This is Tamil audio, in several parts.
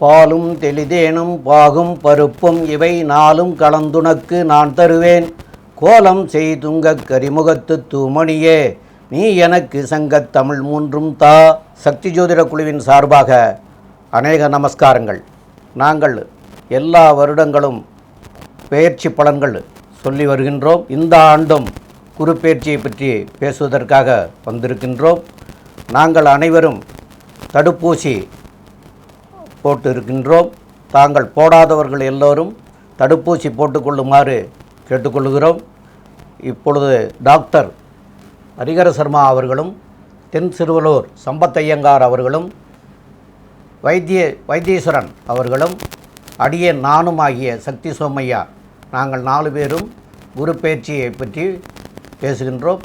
பாலும் தெளிதேனும் பாகும் பருப்பும் இவை நாளும் கலந்துனக்கு நான் தருவேன். கோலம் செய்துங்கக் கரிமுகத்து தூமணியே நீ எனக்கு சங்கத் தமிழ் மூன்றும் தா. சக்தி ஜோதிட குழுவின் சார்பாக அநேக நமஸ்காரங்கள். நாங்கள் எல்லா வருடங்களும் பெயர்ச்சி பலன்கள் சொல்லி வருகின்றோம். இந்த ஆண்டும் குரு பெயர்ச்சியை பற்றி பேசுவதற்காக வந்திருக்கின்றோம். நாங்கள் அனைவரும் தடுப்பூசி போட்டு இருக்கின்றோம். தாங்கள் போடாதவர்கள் எல்லோரும் தடுப்பூசி போட்டுக்கொள்ளுமாறு கேட்டுக்கொள்கிறோம். இப்பொழுது டாக்டர் ஹரிஹர சர்மா அவர்களும் தென் சிறுவலூர் சம்பத்தையங்கார் அவர்களும் வைத்தீஸ்வரன் அவர்களும் அடியே நானும் ஆகிய சக்தி சோமையா நாங்கள் 4 பேரும் குரு பயிற்சியை பற்றி பேசுகின்றோம்.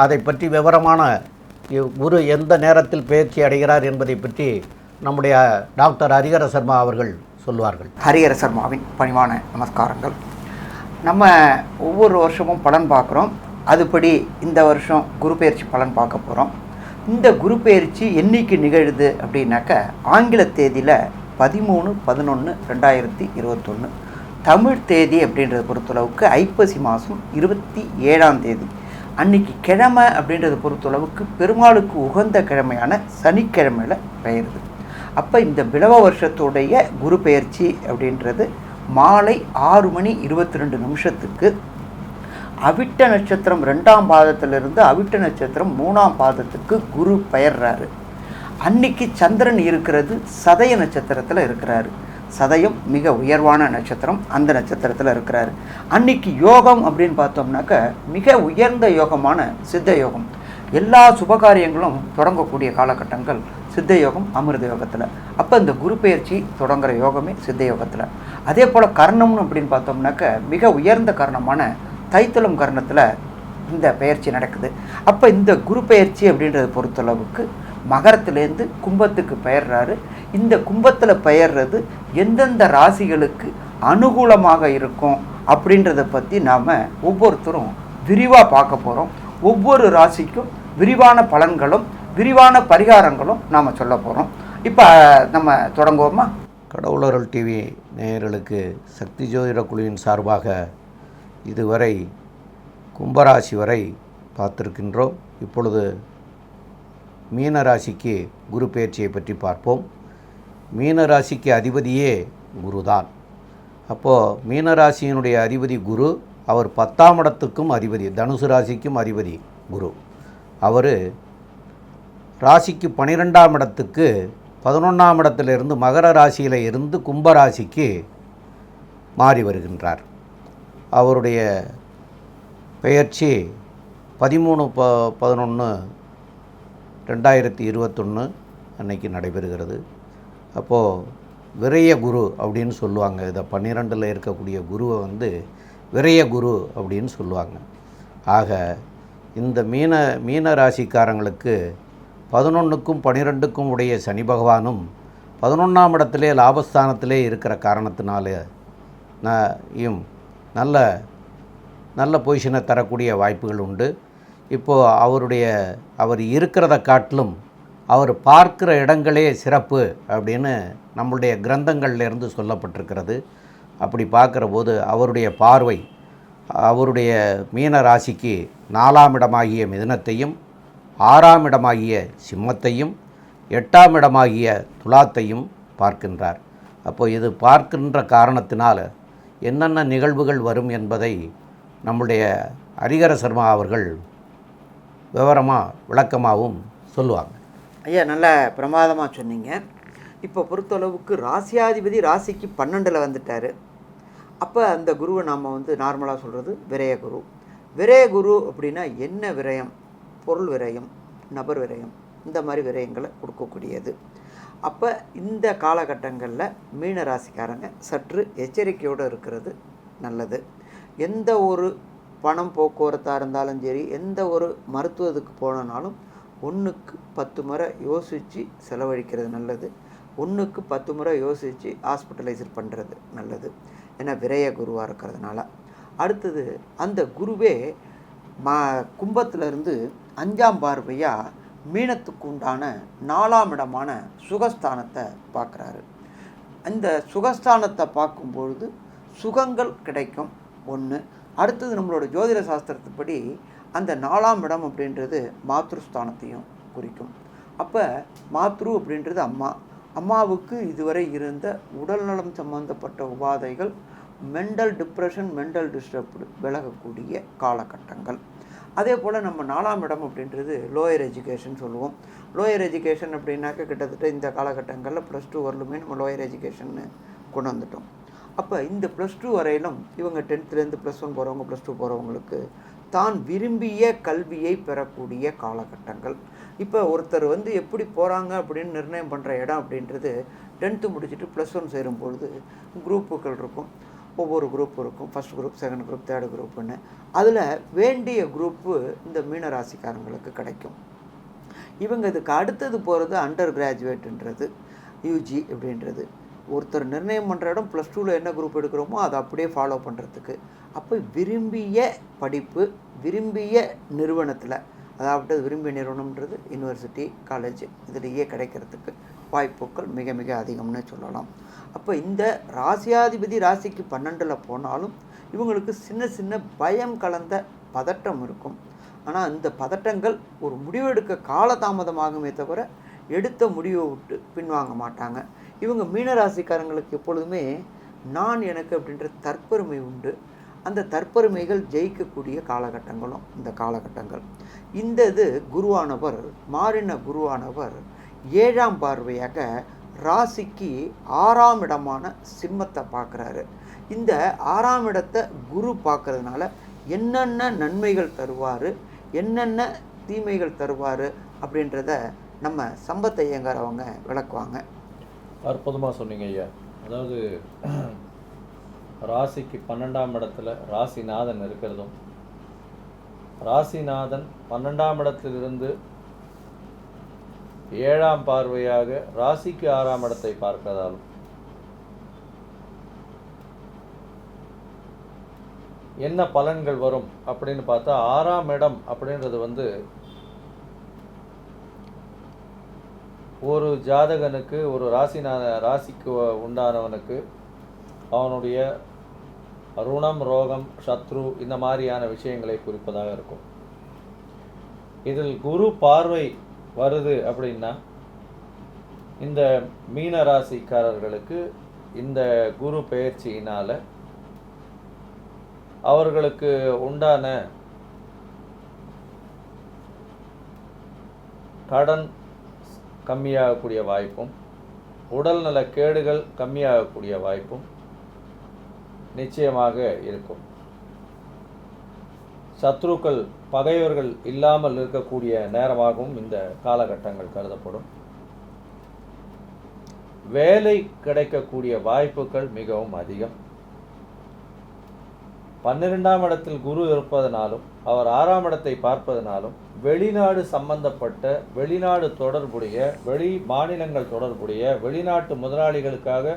அதை பற்றி விவரமான குரு எந்த நேரத்தில் பயிற்சி அடைகிறார் என்பதை பற்றி நம்முடைய டாக்டர் ஹரிஹர சர்மா அவர்கள் சொல்வார்கள். ஹரிஹர சர்மாவின் பணிவான நமஸ்காரங்கள். நம்ம ஒவ்வொரு வருஷமும் பலன் பார்க்குறோம். அதுபடி இந்த வருஷம் குரு பெயர்ச்சி பலன் பார்க்க போகிறோம். இந்த குரு பெயர்ச்சி என்னைக்கு நிகழுது அப்படின்னாக்க ஆங்கில தேதியில் 13/11/2021, தமிழ் தேதி அப்படின்றத பொறுத்தளவுக்கு ஐப்பசி மாதம் 27ஆம் தேதி அன்னைக்கு கிழமை அப்படின்றத பொறுத்தளவுக்கு பெருமாளுக்கு உகந்த கிழமையான சனிக்கிழமையில் பெயருது. அப்போ இந்த பிளவ வருஷத்துடைய குரு பெயர்ச்சி அப்படின்றது மாலை 6:22 அவிட்ட நட்சத்திரம் 2ஆம் பாதத்திலிருந்து அவிட்ட நட்சத்திரம் 3ஆம் பாதத்துக்கு குரு பெயர்றாரு. அன்னைக்கு சந்திரன் இருக்கிறது சதய நட்சத்திரத்தில் இருக்கிறாரு. சதயம் மிக உயர்வான நட்சத்திரம், அந்த நட்சத்திரத்தில் இருக்கிறாரு. அன்னைக்கு யோகம் அப்படின்னு பார்த்தோம்னாக்க மிக உயர்ந்த யோகமான சித்த யோகம். எல்லா சுபகாரியங்களும் தொடங்கக்கூடிய காலகட்டங்கள் சித்த யோகம், அமிர்த யோகத்தில். அப்போ இந்த குரு பெயர்ச்சி தொடங்குற யோகமே சித்த யோகத்தில். அதே போல் கர்ணம்னு அப்படின்னு பார்த்தோம்னாக்க மிக உயர்ந்த கர்ணமான தைத்துளம் கர்ணத்தில் இந்த பெயர்ச்சி நடக்குது. அப்போ இந்த குரு பெயர்ச்சி அப்படின்றத பொறுத்தளவுக்கு மகரத்துலேருந்து கும்பத்துக்கு பெயர்றாரு. இந்த கும்பத்தில் பெயர்றது எந்தெந்த ராசிகளுக்கு அனுகூலமாக இருக்கும் அப்படின்றத பற்றி நாம் ஒவ்வொருத்தரும் விரிவாக பார்க்க போகிறோம். ஒவ்வொரு ராசிக்கும் விரிவான பலன்களும் விரிவான பரிகாரங்களும் நாம் சொல்ல போகிறோம். இப்போ நம்ம தொடங்குவோமா? கடவுளர்கள் டிவி நேயர்களுக்கு சக்தி ஜோதிட குழுவின் சார்பாக இதுவரை கும்பராசி வரை பார்த்துருக்கின்றோம். இப்பொழுது மீனராசிக்கு குரு பெயர்ச்சியை பற்றி பார்ப்போம். மீனராசிக்கு அதிபதியே குருதான். அப்போது மீனராசியினுடைய அதிபதி குரு. அவர் 10ஆம் இடத்துக்கும் அதிபதி, தனுசு ராசிக்கும் அதிபதி குரு. அவர் ராசிக்கு 12ஆம் இடத்துக்கு 11ஆம் இடத்திலிருந்து மகர ராசியில் இருந்து கும்பராசிக்கு மாறி வருகின்றார். அவருடைய பெயர்ச்சி 13/11/2021 அன்னைக்கு நடைபெறுகிறது. அப்போது விரய குரு அப்படின்னு சொல்லுவாங்க. இதை 12இல் இருக்கக்கூடிய குருவை விரய குரு அப்படின்னு சொல்லுவாங்க. ஆக இந்த மீன ராசிக்காரங்களுக்கு 11க்கும் 12க்கும் உடைய சனி பகவானும் 11ஆம் இடத்திலே லாபஸ்தானத்திலே இருக்கிற காரணத்தினாலேயும் நல்ல பொசிஷனை தரக்கூடிய வாய்ப்புகள் உண்டு. இப்போது அவர் இருக்கிறத காட்டிலும் அவர் பார்க்கிற இடங்களே சிறப்பு அப்படின்னு நம்மளுடைய கிரந்தங்கள்லேருந்து சொல்லப்பட்டிருக்கிறது. அப்படி பார்க்குற போது அவருடைய பார்வை அவருடைய மீன ராசிக்கு 4ஆம் இடமாகிய மிதுனத்தையும் 6ஆம் இடமாகிய சிம்மத்தையும் 8ஆம் இடமாகிய துலாத்தையும் பார்க்கின்றார். அப்போ இது பார்க்கின்ற காரணத்தினால் என்னென்ன நிகழ்வுகள் வரும் என்பதை நம்முடைய ஹரிஹர சர்மா அவர்கள் விளக்கமாகவும் சொல்லுவாங்க. ஐயா, நல்ல பிரமாதமாக சொன்னீங்க. இப்போ பொறுத்தளவுக்கு ராசியாதிபதி ராசிக்கு 12இல் வந்துட்டார். அப்போ அந்த குருவை நாம் நார்மலாக சொல்கிறது விரய குரு. விரய குரு அப்படின்னா என்ன விரயம்? பொருள் விரயம், நபர் விரயம், இந்த மாதிரி விரயங்களை கொடுக்கக்கூடியது. அப்போ இந்த காலகட்டங்களில் மீன ராசிக்காரங்க சற்று எச்சரிக்கையோடு இருக்கிறது நல்லது. எந்த ஒரு பணம் போக்குவரத்தாக இருந்தாலும் சரி, எந்த ஒரு மருத்துவத்துக்கு போனாலும் 1க்கு 10 முறை யோசித்து செலவழிக்கிறது நல்லது. 1க்கு 10 முறை யோசித்து ஹாஸ்பிட்டலைசர் பண்ணுறது நல்லது. ஏன்னா விரய குருவாக இருக்கிறதுனால. அடுத்தது அந்த குருவே கும்பத்திலேருந்து 5ஆம் பார்வையாக மீனத்துக்கு உண்டான 4ஆம் இடமான சுகஸ்தானத்தை பார்க்குறாரு. அந்த சுகஸ்தானத்தை பார்க்கும்பொழுது சுகங்கள் கிடைக்கும் ஒன்று. அடுத்தது நம்மளோட ஜோதிட சாஸ்திரத்துப்படி அந்த 4ஆம் இடம் அப்படின்றது மாத்ருஸ்தானத்தையும் குறிக்கும். அப்போ மாத்ரு அப்படின்றது அம்மா. அம்மாவுக்கு இதுவரை இருந்த உடல்நலம் சம்பந்தப்பட்ட உபாதைகள், மென்டல் டிப்ரெஷன், மென்டல் டிஸ்டர்ப்டு விலகக்கூடிய காலகட்டங்கள். அதே போல் நம்ம 4ஆம் இடம் அப்படின்றது லோயர் எஜுகேஷன் சொல்லுவோம். லோயர் எஜுகேஷன் அப்படின்னாக்க கிட்டத்தட்ட இந்த காலகட்டங்களில் +2 வரலுமே நம்ம லோயர் எஜுகேஷன்னு கொண்டு வந்துட்டோம். அப்போ இந்த +2 வரையிலும் இவங்க 10th +1 போகிறவங்க, +2 போகிறவங்களுக்கு தான் விரும்பிய கல்வியை பெறக்கூடிய காலகட்டங்கள். இப்போ ஒருத்தர் எப்படி போகிறாங்க அப்படின்னு நிர்ணயம் பண்ணுற இடம் அப்படின்றது 10th முடிச்சுட்டு +1 சேரும்பொழுது குரூப்புகள் இருக்கும். ஒவ்வொரு குரூப் இருக்கும். First group, second group, third குரூப்புன்னு. அதில் வேண்டிய குரூப்பு இந்த மீனராசிக்காரங்களுக்கு கிடைக்கும். இவங்க இதுக்கு அடுத்தது போகிறது அண்டர் கிராஜுவேட்டுன்றது, யூஜி அப்படின்றது. ஒருத்தர் நிர்ணயம் பண்ணுற இடம் +2ல் என்ன குரூப் எடுக்கிறோமோ அதை அப்படியே ஃபாலோ பண்ணுறதுக்கு. அப்போ விரும்பிய படிப்பு விரும்பிய நிறுவனத்தில், அதாவது விரும்பிய நிறுவனம்ன்றது யூனிவர்சிட்டி, காலேஜ், இதிலேயே கிடைக்கிறதுக்கு வாய்ப்புகள் மிக மிக அதிகம்னு சொல்லலாம். அப்போ இந்த ராசியாதிபதி ராசிக்கு 12ல் போனாலும் இவங்களுக்கு சின்ன சின்ன பயம் கலந்த பதட்டம் இருக்கும். ஆனால் இந்த பதட்டங்கள் ஒரு முடிவெடுக்க காலதாமதமாகுமே தவிர எடுத்த முடிவை விட்டு பின்வாங்க மாட்டாங்க. இவங்க மீனராசிக்காரங்களுக்கு எப்பொழுதுமே நான் எனக்கு அப்படின்ற தற்பெருமை உண்டு. அந்த தற்பெருமைகள் ஜெயிக்கக்கூடிய காலகட்டங்களும் இந்த காலகட்டங்கள். இந்த இது குருவானவர், மாறின குருவானவர் 7ஆம் பார்வையாக ராசிக்கு 6ஆம் இடமான சிம்மத்தை பார்க்குறாரு. இந்த 6ஆம் இடத்தை குரு பார்க்கறதுனால என்னென்ன நன்மைகள் தருவார், என்னென்ன தீமைகள் தருவார் அப்படின்றத நம்ம சம்பத் ஐயங்கார் அவங்க விளக்குவாங்க. அற்புதமாக சொன்னீங்க ஐயா. அதாவது ராசிக்கு 12ஆம் இடத்துல ராசிநாதன் இருக்கிறதும், ராசிநாதன் 12ஆம் இடத்திலிருந்து 7ஆம் பார்வையாக ராசிக்கு 6ஆம் இடத்தை பார்க்கிறதாலும் என்ன பலன்கள் வரும் அப்படின்னு பார்த்தா, 6ஆம் இடம் அப்படின்றது ஒரு ஜாதகனுக்கு, ஒரு ராசிக்கு உண்டானவனுக்கு அவனுடைய ருணம், ரோகம், சத்ரு இந்த மாதிரியான விஷயங்களை குறிப்பதாக இருக்கும். இதில் குரு பார்வை வருது அப்படின்னா இந்த மீன ராசிக்காரர்களுக்கு இந்த குரு பெயர்ச்சியினால் அவர்களுக்கு உண்டான கடன் கம்மியாகக்கூடிய வாய்ப்பும், உடல்நல கேடுகள் கம்மியாகக்கூடிய வாய்ப்பும் நிச்சயமாக இருக்கும். சத்ருக்கள், பகைவர்கள் இல்லாமல் இருக்கக்கூடிய நேரமாகவும் இந்த காலகட்டங்கள் கருதப்படும். வேலை கிடைக்கக்கூடிய வாய்ப்புகள் மிகவும் அதிகம். 12ஆம் இடத்தில் குரு இருப்பதனாலும் அவர் 6ஆம் இடத்தை பார்ப்பதனாலும் வெளிநாடு சம்பந்தப்பட்ட, வெளிநாடு தொடர்புடைய, வெளி மாநிலங்கள் தொடர்புடைய, வெளிநாட்டு முதலாளிகளுக்காக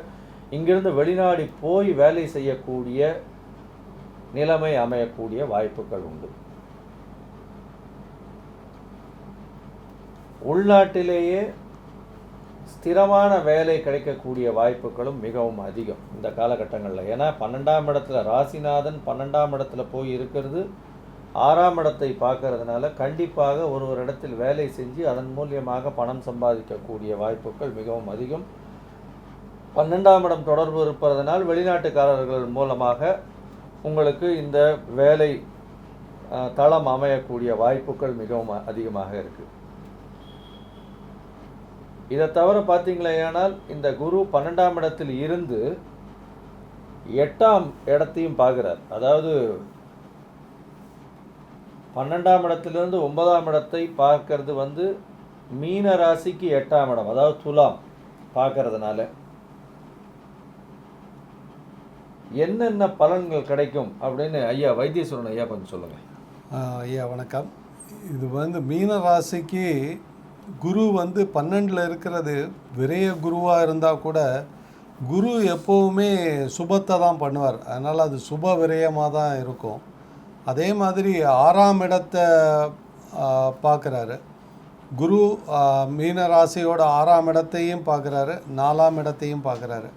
இங்கிருந்து வெளிநாடு போய் வேலை செய்யக்கூடிய நிலைமை அமையக்கூடிய வாய்ப்புகள் உண்டு. உள்நாட்டிலேயே ஸ்திரமான வேலை கிடைக்கக்கூடிய வாய்ப்புகளும் மிகவும் அதிகம் இந்த காலகட்டங்களில். ஏன்னா 12ஆம் இடத்துல ராசிநாதன் 12ஆம் இடத்துல போய் இருக்கிறது 6ஆம் இடத்தை பார்க்கறதுனால கண்டிப்பாக ஒரு இடத்தில் வேலை செஞ்சு அதன் மூலியமாக பணம் சம்பாதிக்கக்கூடிய வாய்ப்புகள் மிகவும் அதிகம். 12ஆம் இடம் தொடர்பு இருப்பதனால் வெளிநாட்டுக்காரர்கள் மூலமாக உங்களுக்கு இந்த வேலை தளம் அமையக்கூடிய வாய்ப்புகள் மிகவும் அதிகமாக இருக்குது. இதை தவிர பார்த்தீங்களேயானால் இந்த குரு 12ஆம் இடத்தில் இருந்து 8ஆம் இடத்தையும் பார்க்குறார். அதாவது 12ஆம் இடத்திலிருந்து 9ஆம் இடத்தை பார்க்கறது மீன ராசிக்கு 8ஆம் இடம், அதாவது துலாம் பார்க்கறதுனால என்னென்ன பலன்கள் கிடைக்கும் அப்படின்னு ஐயா வைத்தீஸ்வரன் ஐயா கொஞ்சம் சொல்லுங்கள். ஐயா வணக்கம். இது மீன ராசிக்கு குரு 12ல் இருக்கிறது விரைய குருவாக இருந்தால் கூட குரு எப்போவுமே சுபத்தை தான் பண்ணுவார். அதனால் அது சுப விரயமாக தான் இருக்கும். அதே மாதிரி 6ஆம் இடத்தை பார்க்குறாரு. குரு மீன ராசியோட 6ஆம் இடத்தையும் பார்க்குறாரு, 4ஆம் இடத்தையும் பார்க்குறாரு.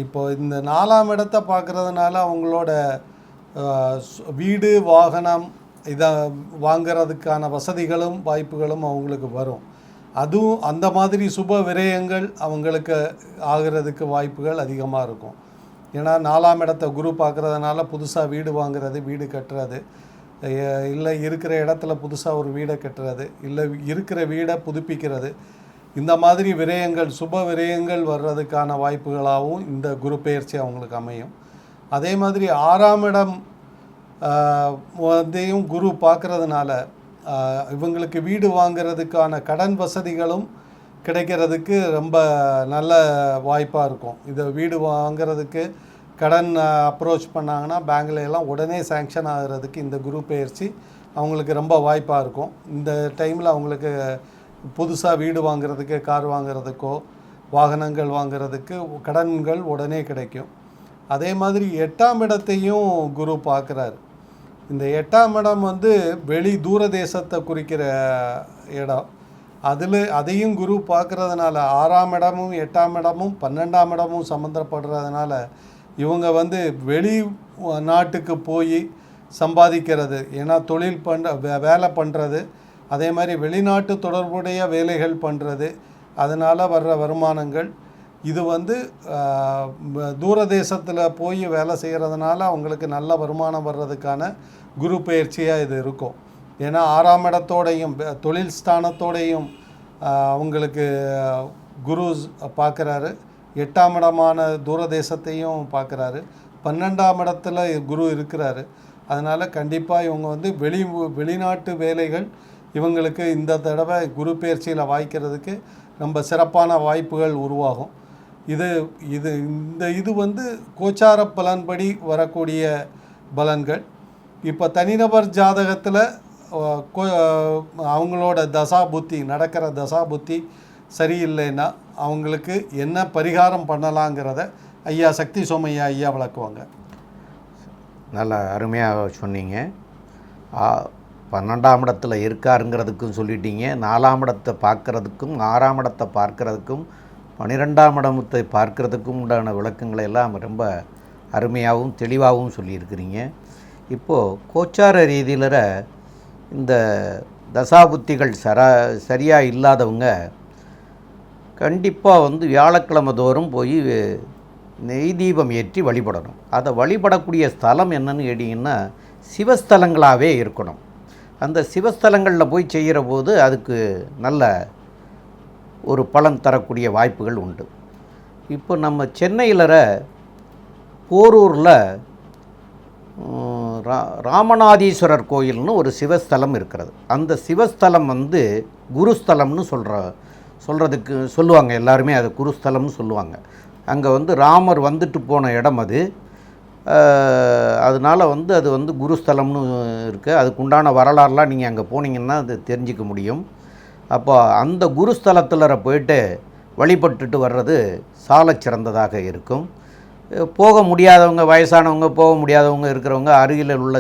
இப்போ இந்த 4ஆம் இடத்தை பார்க்குறதுனால அவங்களோட வீடு வாகனம் இதை வாங்கிறதுக்கான வசதிகளும் வாய்ப்புகளும் அவங்களுக்கு வரும். அதுவும் அந்த மாதிரி சுப விரயங்கள் அவங்களுக்கு ஆகிறதுக்கு வாய்ப்புகள் அதிகமாக இருக்கும். ஏன்னா 4ஆம் இடத்தை குரு பார்க்குறதுனால புதுசாக வீடு வாங்குறது, வீடு கட்டுறது, இல்லை இருக்கிற இடத்துல புதுசாக ஒரு வீடை கட்டுறது, இல்லை இருக்கிற வீடை புதுப்பிக்கிறது, இந்த மாதிரி விரயங்கள் சுப விரயங்கள் வர்றதுக்கான வாய்ப்புகளாகவும் இந்த குரு பெயர்ச்சி அவங்களுக்கு அமையும். அதே மாதிரி 6ஆம் இடம் அதையும் குரு பார்க்குறதுனால இவங்களுக்கு வீடு வாங்கிறதுக்கான கடன் வசதிகளும் கிடைக்கிறதுக்கு ரொம்ப நல்ல வாய்ப்பாக இருக்கும். இதை வீடு வாங்கிறதுக்கு கடன் அப்ரோச் பண்ணாங்கன்னா பேங்க்ல எல்லாம் உடனே சேங்ஷன் ஆகிறதுக்கு இந்த குரு பெயர்ச்சி அவங்களுக்கு ரொம்ப வாய்ப்பாக இருக்கும். இந்த டைமில் அவங்களுக்கு புதுசாக வீடு வாங்கிறதுக்கு, கார் வாங்கிறதுக்கோ, வாகனங்கள் வாங்கிறதுக்கு கடன்கள் உடனே கிடைக்கும். அதே மாதிரி 8ஆம் இடத்தையும் குரு பார்க்குறாரு. இந்த 8ஆம் இடம் வெளி தூர தேசத்தை குறிக்கிற இடம். அதையும் குரு பார்க்குறதுனால 6ஆம் இடமும் 8ஆம் இடமும் 12ஆம் இடமும் சம்மந்தப்படுறதுனால இவங்க வெளி நாட்டுக்கு போய் சம்பாதிக்கிறது, ஏன்னா தொழில் வேலை பண்ணுறது, அதே மாதிரி வெளிநாட்டு தொடர்புடைய வேலைகள் பண்ணுறது, அதனால் வர்ற வருமானங்கள் இது தூர தேசத்தில் போய் வேலை செய்கிறதுனால அவங்களுக்கு நல்ல வருமானம் வர்றதுக்கான குரு பயிற்சியாக இது இருக்கும். ஏன்னா 6ஆம் இடத்தோடையும் தொழில் ஸ்தானத்தோடையும் அவங்களுக்கு குரு பார்க்குறாரு. 8ஆம் இடமான தூரதேசத்தையும் பார்க்குறாரு. 12ஆம் இடத்துல குரு இருக்கிறாரு. அதனால் கண்டிப்பாக இவங்க வெளிநாட்டு வேலைகள் இவங்களுக்கு இந்த தடவை குரு பயிற்சியில் வாய்க்கிறதுக்கு ரொம்ப சிறப்பான வாய்ப்புகள் உருவாகும். இது கோச்சார பலன்படி வரக்கூடிய பலன்கள். இப்போ தனிநபர் ஜாதகத்தில் அவங்களோட தசாபுத்தி நடக்கிற தசாபுத்தி சரியில்லைன்னா அவங்களுக்கு என்ன பரிகாரம் பண்ணலாங்கிறத ஐயா சக்தி சோமையா ஐயா விளக்குவாங்க. நல்லா அருமையாக சொன்னீங்க. 12ஆம் இடத்துல இருக்காருங்கிறதுக்கும் சொல்லிட்டீங்க. 4ஆம் இடத்தை பார்க்குறதுக்கும் 6ஆம் இடத்தை பார்க்குறதுக்கும் 12ஆம் இடத்தை பார்க்குறதுக்கும் உண்டான விளக்கங்களை எல்லாம் ரொம்ப அருமையாகவும் தெளிவாகவும் சொல்லியிருக்கிறீங்க. இப்போது கோச்சார ரீதியில் இந்த தசாபுத்திகள் சரியாக இல்லாதவங்க கண்டிப்பாக வியாழக்கிழமை தோறும் போய் நெய் தீபம் ஏற்றி வழிபடணும். அதை வழிபடக்கூடிய ஸ்தலம் என்னன்னு கேட்டிங்கன்னா சிவஸ்தலங்களாகவே இருக்கணும். அந்த சிவஸ்தலங்களில் போய் செய்கிற போது அதுக்கு நல்ல ஒரு பலன் தரக்கூடிய வாய்ப்புகள் உண்டு. இப்போ நம்ம சென்னையில் போரூரில் ராமநாதீஸ்வரர் கோயில்னு ஒரு சிவஸ்தலம் இருக்கிறது. அந்த சிவஸ்தலம் குருஸ்தலம்னு சொல்கிறதுக்கு சொல்லுவாங்க. எல்லாருமே அது குருஸ்தலம்னு சொல்லுவாங்க. அங்கே ராமர் வந்துட்டு போன இடம் அது. அதனால் அது குருஸ்தலம்னு இருக்குது. அதுக்குண்டான வரலாறுலாம் நீங்கள் அங்கே போனீங்கன்னா அது தெரிஞ்சிக்க முடியும். அப்போ அந்த குருஸ்தலத்தில் போயிட்டு வழிபட்டுட்டு வர்றது சால சிறந்ததாக இருக்கும். போக முடியாதவங்க, வயசானவங்க, போக முடியாதவங்க இருக்கிறவங்க அருகில் உள்ள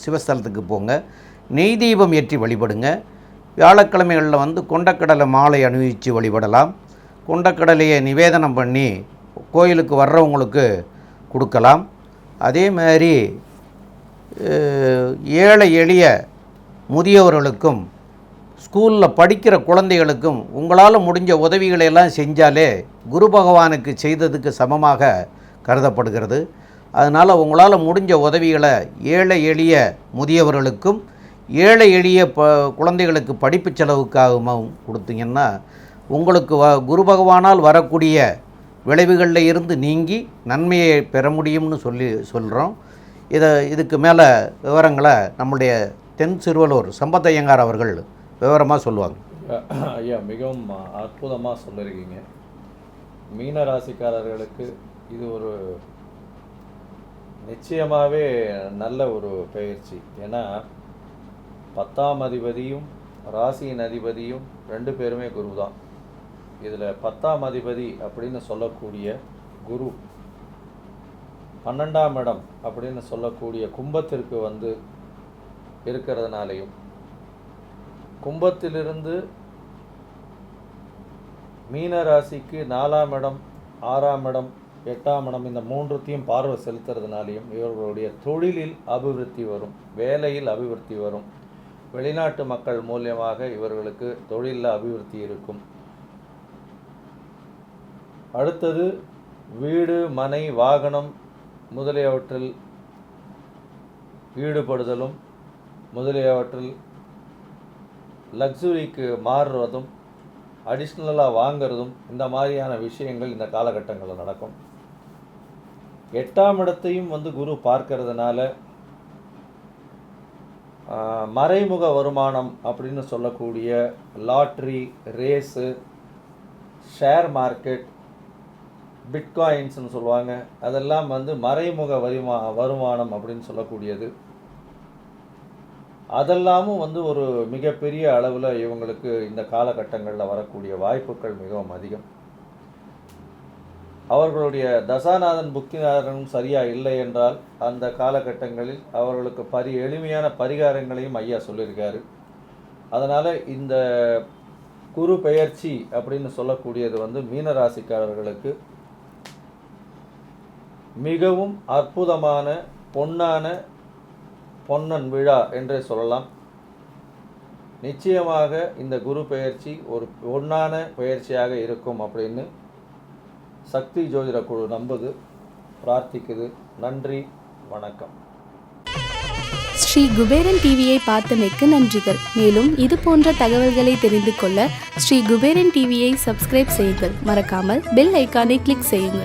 சிவஸ்தலத்துக்கு போங்க, நெய் தீபம் ஏற்றி வழிபடுங்க. வியாழக்கிழமைகளில் கொண்டக்கடலை மாலை அணிவித்து வழிபடலாம். கொண்டக்கடலையை நிவேதனம் பண்ணி கோயிலுக்கு வர்றவங்களுக்கு கொடுக்கலாம். அதே மாதிரி ஏழை எளிய முதியவர்களுக்கும் ஸ்கூலில் படிக்கிற குழந்தைகளுக்கும் உங்களால் முடிஞ்ச உதவிகளையெல்லாம் செஞ்சாலே குரு பகவானுக்கு செய்ததுக்கு சமமாக கருதப்படுகிறது. அதனால் உங்களால் முடிஞ்ச உதவிகளை ஏழை எளிய முதியவர்களுக்கும் ஏழை எளிய குழந்தைகளுக்கு படிப்பு செலவுக்காகவும் கொடுத்தீங்கன்னா உங்களுக்கு குரு பகவானால் வரக்கூடிய விளைவுகளில் இருந்து நீங்கி நன்மையை பெற முடியும்னு சொல்கிறோம். இதுக்கு மேலே விவரங்களை நம்முடைய தென் சிறுவலூர் சம்பத் ஐயங்கார் அவர்கள் விவரமாக சொல்லுவாங்க. ஐயா, மிகவும் அற்புதமாக சொல்லியிருக்கீங்க. மீன ராசிக்காரர்களுக்கு இது ஒரு நிச்சயமாகவே நல்ல ஒரு பயிற்சி. ஏன்னா 10ஆம் அதிபதியும் ராசியின் அதிபதியும் 2 பேருமே குரு தான். இதில் 10ஆம் அதிபதி அப்படின்னு சொல்லக்கூடிய குரு 12ஆம் இடம் அப்படின்னு சொல்லக்கூடிய கும்பத்திற்கு இருக்கிறதுனாலையும் கும்பத்திலிருந்து மீன ராசிக்கு 4ஆம் இடம், 6ஆம் இடம், 8ஆம் இடம் இந்த மூன்றுத்தையும் பார்வை செலுத்துறதுனாலையும் இவர்களுடைய தொழிலில் அபிவிருத்தி வரும், வேலையில் அபிவிருத்தி வரும், வெளிநாட்டு மக்கள் மூலியமாக இவர்களுக்கு தொழிலில் அபிவிருத்தி இருக்கும். அடுத்தது வீடு, மனை, வாகனம் முதலியவற்றில் ஈடுபடுதலும், முதலியவற்றில் லக்ஸுரிக்கு மாறுறதும், அடிஷ்னலாக வாங்கிறதும், இந்த மாதிரியான விஷயங்கள் இந்த காலகட்டங்களில் நடக்கும். 8ஆம் இடத்தையும் குரு பார்க்கறதுனால மறைமுக வருமானம் அப்படின்னு சொல்லக்கூடிய லாட்ரி, ரேஸு, ஷேர் மார்க்கெட், பிட்காயின்ஸ்னு சொல்லுவாங்க, அதெல்லாம் மறைமுக வருமானம் அப்படின்னு சொல்லக்கூடியது. அதெல்லாமும் ஒரு மிகப்பெரிய அளவில் இவங்களுக்கு இந்த காலகட்டங்களில் வரக்கூடிய வாய்ப்புகள் மிகவும் அதிகம். அவர்களுடைய தசாநாதன் புக்திநாதனும் சரியாக இல்லை என்றால் அந்த காலகட்டங்களில் அவர்களுக்கு எளிமையான பரிகாரங்களையும் ஐயா சொல்லியிருக்காரு. அதனால் இந்த குரு பெயர்ச்சி அப்படின்னு சொல்லக்கூடியது மீனராசிக்காரர்களுக்கு மிகவும் அற்புதமான பொன்னன் விழா என்றே சொல்லலாம். நிச்சயமாக இந்த குரு பெயர்ச்சி ஒரு பொன்னான பெயர்ச்சியாக இருக்கும் அப்படின்னு சக்தி ஜோதிட குழு நம்புது, பிரார்த்திக்குது. நன்றி, வணக்கம். ஸ்ரீ குபேரன் டிவியை பார்த்தமைக்கு நன்றிகள். மேலும் இது போன்ற தகவல்களை தெரிந்து கொள்ள ஸ்ரீ குபேரன் டிவியை சப்ஸ்கிரைப் செய்யுங்கள். மறக்காமல் பெல் ஐக்கானை கிளிக் செய்யுங்கள்.